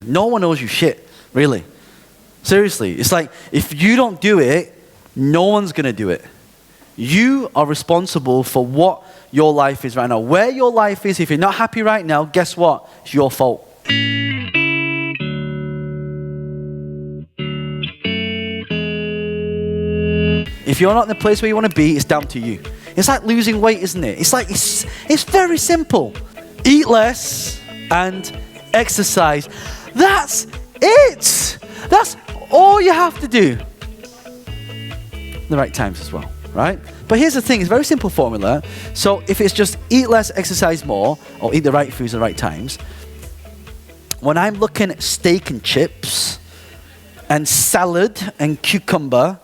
No one owes you shit, really. Seriously. It's like, if you don't do it, no one's going to do it. You are responsible for what your life is right now. Where your life is, if you're not happy right now, guess what? It's your fault. If you're not in the place where you want to be, it's down to you. It's like losing weight, isn't it? It's very simple. Eat less and exercise. That's it. That's all you have to do. The right times as well, right? But here's the thing, it's a very simple formula. So if it's just eat less, exercise more, or eat the right foods at the right times, when I'm looking at steak and chips and salad and cucumber,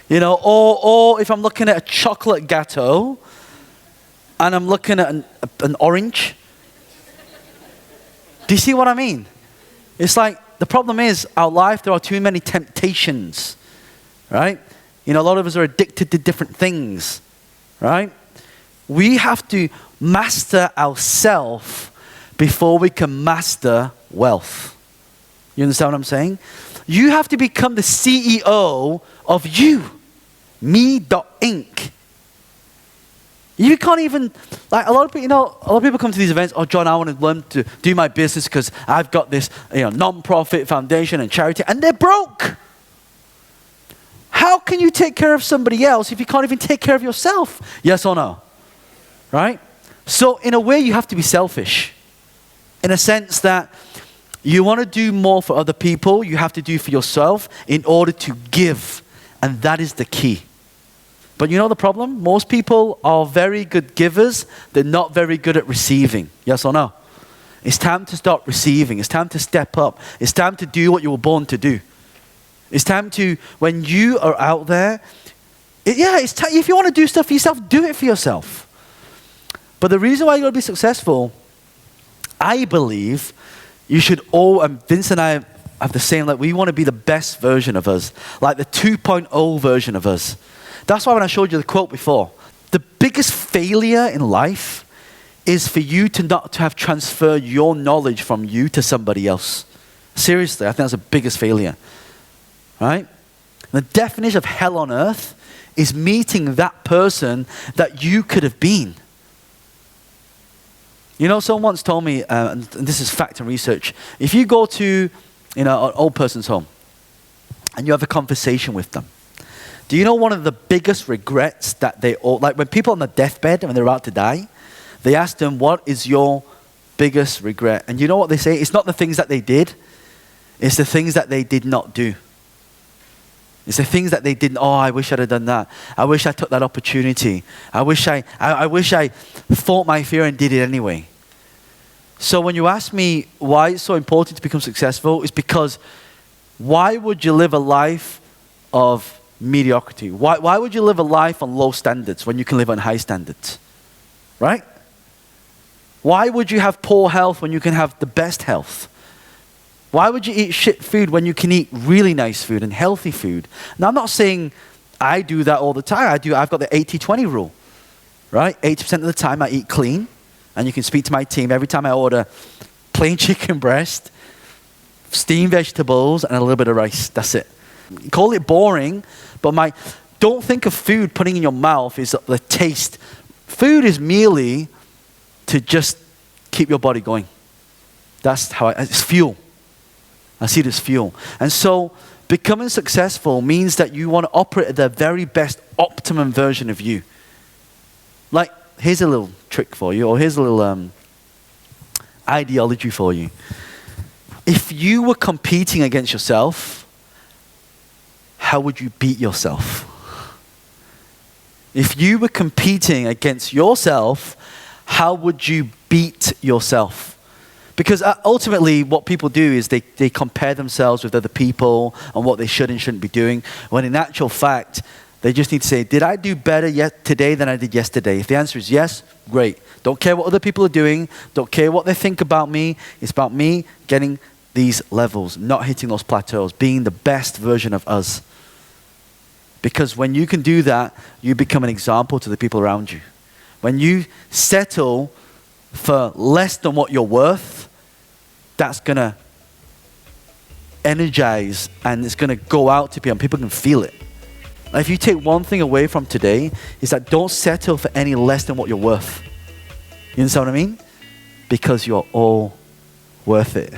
you know, or if I'm looking at a chocolate gâteau and I'm looking at an orange, do you see what I mean? It's like, the problem is, our life, there are too many temptations, right? You know, a lot of us are addicted to different things, right? We have to master ourselves before we can master wealth. You understand what I'm saying? You have to become the CEO of you. Me.inc. You can't even, like a lot of people come to these events, oh John, I want to learn to do my business because I've got this non-profit foundation and charity, and they're broke. How can you take care of somebody else if you can't even take care of yourself? Yes or no? Right? So in a way you have to be selfish. In a sense that you want to do more for other people, you have to do for yourself in order to give. And that is the key. But you know the problem? Most people are very good givers. They're not very good at receiving. Yes or no? It's time to start receiving. It's time to step up. It's time to do what you were born to do. It's time to, when you are out there, it's time, if you want to do stuff for yourself, do it for yourself. But the reason why you're going to be successful, I believe, you should all, and Vince and I have the same, like we want to be the best version of us, like the 2.0 version of us. That's why when I showed you the quote before, the biggest failure in life is for you to not to have transferred your knowledge from you to somebody else. Seriously, I think that's the biggest failure. Right? The definition of hell on earth is meeting that person that you could have been. You know, someone once told me, and this is fact and research, if you go to an old person's home and you have a conversation with them, do you know one of the biggest regrets that they all, like when people on the deathbed, when they're about to die, they ask them, what is your biggest regret? And you know what they say? It's not the things that they did, it's the things that they did not do. It's the things that they didn't, oh, I wish I'd have done that. I wish I took that opportunity. I wish I fought my fear and did it anyway. So when you ask me why it's so important to become successful, it's because why would you live a life of mediocrity? Why would you live a life on low standards when you can live on high standards? Right? Why would you have poor health when you can have the best health? Why would you eat shit food when you can eat really nice food and healthy food? Now, I'm not saying I do that all the time. I've got the 80-20 rule, right? 80% of the time I eat clean, and you can speak to my team. Every time I order plain chicken breast, steamed vegetables, and a little bit of rice. That's it. Call it boring, but don't think of food putting in your mouth is the taste. Food is merely to just keep your body going. That's how it's fuel. I see it as fuel. And so becoming successful means that you want to operate at the very best optimum version of you. Like, here's a little trick for you, or here's a little ideology for you. If you were competing against yourself, how would you beat yourself? If you were competing against yourself, how would you beat yourself? Because ultimately what people do is they compare themselves with other people on what they should and shouldn't be doing, when in actual fact, they just need to say, did I do better today than I did yesterday? If the answer is yes, great. Don't care what other people are doing. Don't care what they think about me. It's about me getting these levels, not hitting those plateaus, being the best version of us. Because when you can do that, you become an example to the people around you. When you settle for less than what you're worth, that's going to energize and it's going to go out to people and people can feel it. Now, if you take one thing away from today, is that don't settle for any less than what you're worth. You understand what I mean? Because you're all worth it.